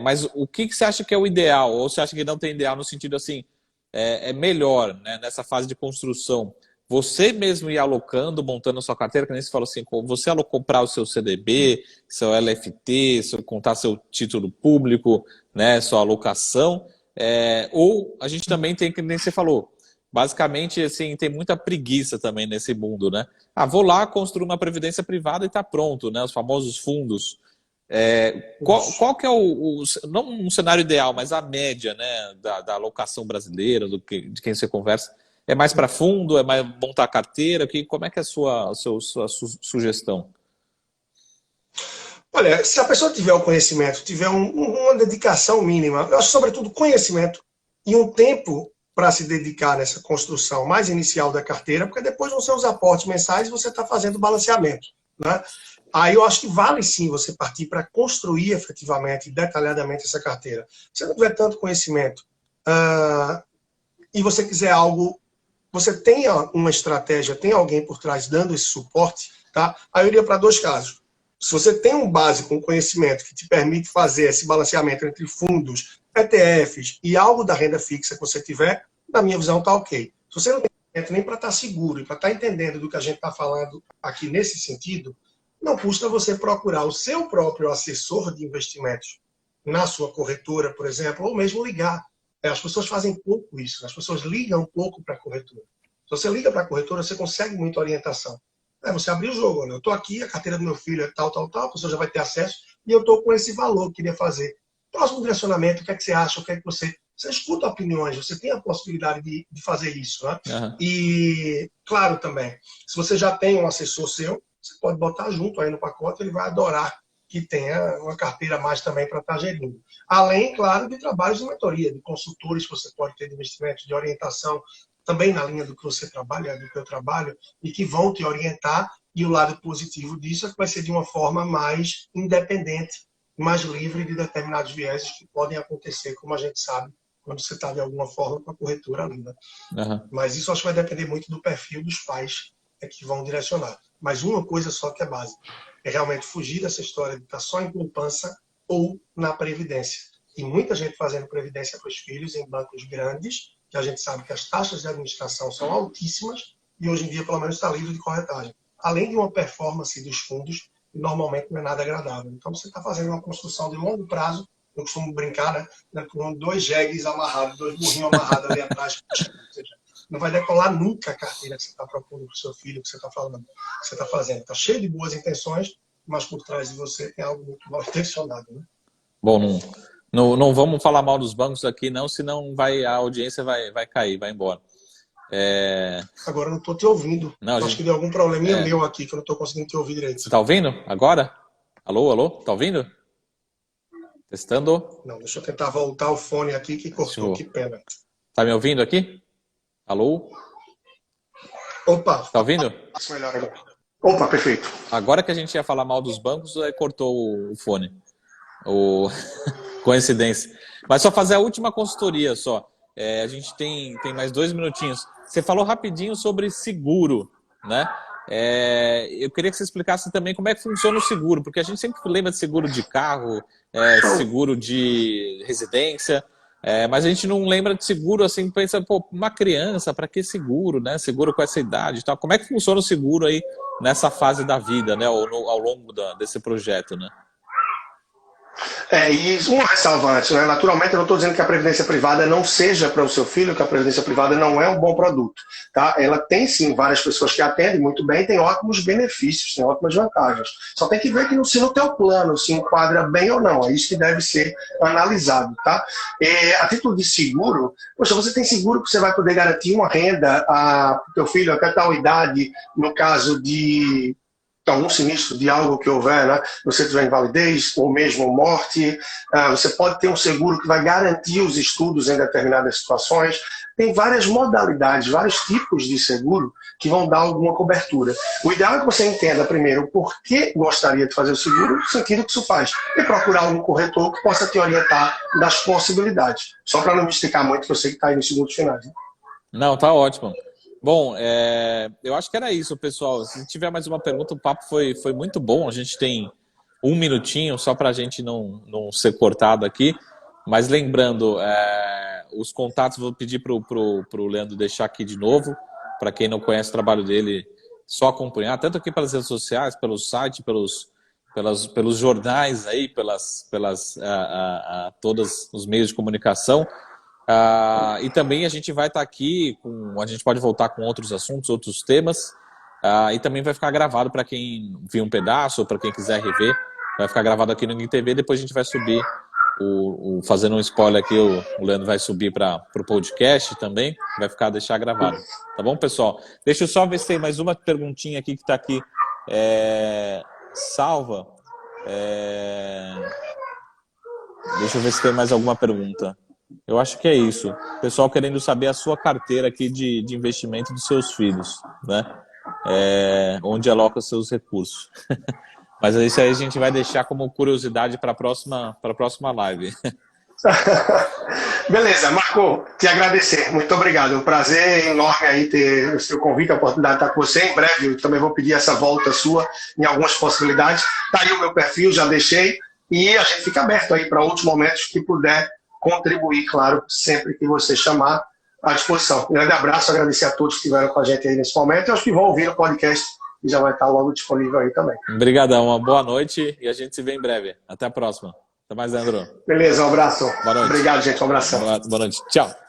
mas o que você acha que é o ideal? Ou você acha que não tem ideal no sentido assim, é melhor, né, nessa fase de construção? Você mesmo ir alocando, montando a sua carteira, que nem você falou assim, você comprar o seu CDB, seu LFT, contar seu título público, né, sua alocação, ou a gente também tem, que nem você falou, basicamente, assim, tem muita preguiça também nesse mundo, né? Vou lá construir uma previdência privada e está pronto, né? Os famosos fundos. Qual que é não um cenário ideal, mas a média, né, da alocação brasileira, de quem você conversa? É mais para fundo? É mais montar a carteira? Como é que é a sua sugestão? Olha, se a pessoa tiver o conhecimento, tiver uma dedicação mínima, eu acho sobretudo conhecimento e um tempo para se dedicar nessa construção mais inicial da carteira, porque depois nos seus aportes mensais você está fazendo balanceamento, né? Aí eu acho que vale sim você partir para construir efetivamente, detalhadamente essa carteira. Se você não tiver tanto conhecimento e você quiser algo, você tem uma estratégia, tem alguém por trás dando esse suporte, tá? Aí eu iria para 2 casos. Se você tem um básico, um conhecimento que te permite fazer esse balanceamento entre fundos, ETFs e algo da renda fixa que você tiver, na minha visão está ok. Se você não tem conhecimento nem para estar seguro e para estar entendendo do que a gente está falando aqui nesse sentido, não custa você procurar o seu próprio assessor de investimentos na sua corretora, por exemplo, ou mesmo ligar. As pessoas fazem pouco isso, as pessoas ligam um pouco para a corretora. Se você liga para a corretora, você consegue muita orientação. Você abrir o jogo, olha, eu estou aqui, a carteira do meu filho é tal, a pessoa já vai ter acesso, e eu estou com esse valor que queria fazer. Próximo direcionamento, o que é que você acha, o que é que você escuta opiniões, você tem a possibilidade de fazer isso, né? Uhum. E, claro também, se você já tem um assessor seu, você pode botar junto aí no pacote, ele vai adorar que tenha uma carteira a mais também para estar gerindo. Além, claro, de trabalhos de mentoria, de consultores que você pode ter de investimento, de orientação, também na linha do que você trabalha, do que eu trabalho, e que vão te orientar, e o lado positivo disso é que vai ser de uma forma mais independente, mais livre de determinados vieses que podem acontecer, como a gente sabe, quando você está de alguma forma com a corretora ali, né? Uhum. Mas isso acho que vai depender muito do perfil dos pais que vão direcionar. Mas uma coisa só que é básica, é realmente fugir dessa história de estar só em poupança ou na previdência. E muita gente fazendo previdência para os filhos em bancos grandes, que a gente sabe que as taxas de administração são altíssimas e hoje em dia, pelo menos, está livre de corretagem. Além de uma performance dos fundos, que normalmente não é nada agradável. Então, você está fazendo uma construção de longo prazo, eu costumo brincar, né, com 2 jegues amarrados, 2 burrinhos amarrados ali atrás. Ou seja, não vai decolar nunca a carteira que você está propondo para o seu filho, que você está falando, que você está fazendo. Está cheio de boas intenções, mas por trás de você tem algo muito mal intencionado, né? Bom, não vamos falar mal dos bancos aqui, não, senão a audiência vai cair, vai embora. Agora eu não estou te ouvindo. Não, acho que deu algum probleminha meu aqui, que eu não estou conseguindo te ouvir direito. Você está ouvindo agora? Alô? Tá ouvindo? Testando? Não, deixa eu tentar voltar o fone aqui que cortou, que pena. Tá me ouvindo aqui? Alô? Opa! Tá ouvindo? Melhor agora. Opa, perfeito. Agora que a gente ia falar mal dos bancos, aí cortou o fone. Coincidência. Mas só fazer a última consultoria só. A gente tem mais 2 minutinhos. Você falou rapidinho sobre seguro, né? Eu queria que você explicasse também como é que funciona o seguro, porque a gente sempre lembra de seguro de carro, seguro de residência, mas a gente não lembra de seguro assim, pensa, pô, uma criança, para que seguro, né? Seguro com essa idade e tal. Como é que funciona o seguro aí nessa fase da vida, né? Ao longo desse projeto, né? E uma ressalva antes, né? Naturalmente, eu não estou dizendo que a previdência privada não seja para o seu filho, que a previdência privada não é um bom produto. Tá? Ela tem, sim, várias pessoas que atendem muito bem, tem ótimos benefícios, tem ótimas vantagens. Só tem que ver que se no teu plano se enquadra bem ou não. É isso que deve ser analisado. Tá? A título de seguro, poxa, você tem seguro que você vai poder garantir uma renda para o teu filho até tal idade, no caso de algum sinistro de algo que houver, né? Você tiver invalidez ou mesmo morte, você pode ter um seguro que vai garantir os estudos em determinadas situações. Tem várias modalidades, vários tipos de seguro que vão dar alguma cobertura. O ideal é que você entenda primeiro por que gostaria de fazer o seguro, no sentido que isso faz, e procurar algum corretor que possa te orientar das possibilidades. Só para não me esticar muito, que eu sei que está aí nos segundos finais. Né? Não, tá ótimo. Bom, eu acho que era isso, pessoal. Se tiver mais uma pergunta, o papo foi muito bom. A gente tem um minutinho só para a gente não ser cortado aqui. Mas lembrando, os contatos, vou pedir para o Leandro deixar aqui de novo. Para quem não conhece o trabalho dele, só acompanhar, tanto aqui pelas redes sociais, pelo site, pelos jornais, aí, todos os meios de comunicação. E também a gente vai estar aqui, a gente pode voltar com outros assuntos, outros temas, e também vai ficar gravado para quem viu um pedaço ou para quem quiser rever, vai ficar gravado aqui no IGTV, depois a gente vai subir, fazendo um spoiler aqui, o Leandro vai subir para o podcast também, vai deixar gravado, tá bom, pessoal? Deixa eu só ver se tem mais uma perguntinha aqui que está aqui salva. Deixa eu ver se tem mais alguma pergunta. Eu acho que é isso. O pessoal querendo saber a sua carteira aqui de investimento dos seus filhos, né? Onde aloca os seus recursos. Mas isso aí a gente vai deixar como curiosidade para a próxima live. Beleza, Marco, te agradecer. Muito obrigado. É um prazer enorme aí ter o seu convite, a oportunidade de estar com você. Em breve eu também vou pedir essa volta sua em algumas possibilidades. Tá aí o meu perfil, já deixei. E a gente fica aberto aí para outros momentos que puder contribuir, claro, sempre que você chamar, à disposição. Um grande abraço, agradecer a todos que estiveram com a gente aí nesse momento e aos que vão ouvir o podcast, que já vai estar logo disponível aí também. Obrigadão, uma boa noite e a gente se vê em breve. Até a próxima. Até mais, Leandro. Beleza, um abraço. Boa noite. Obrigado, gente. Um abração. Boa noite. Tchau.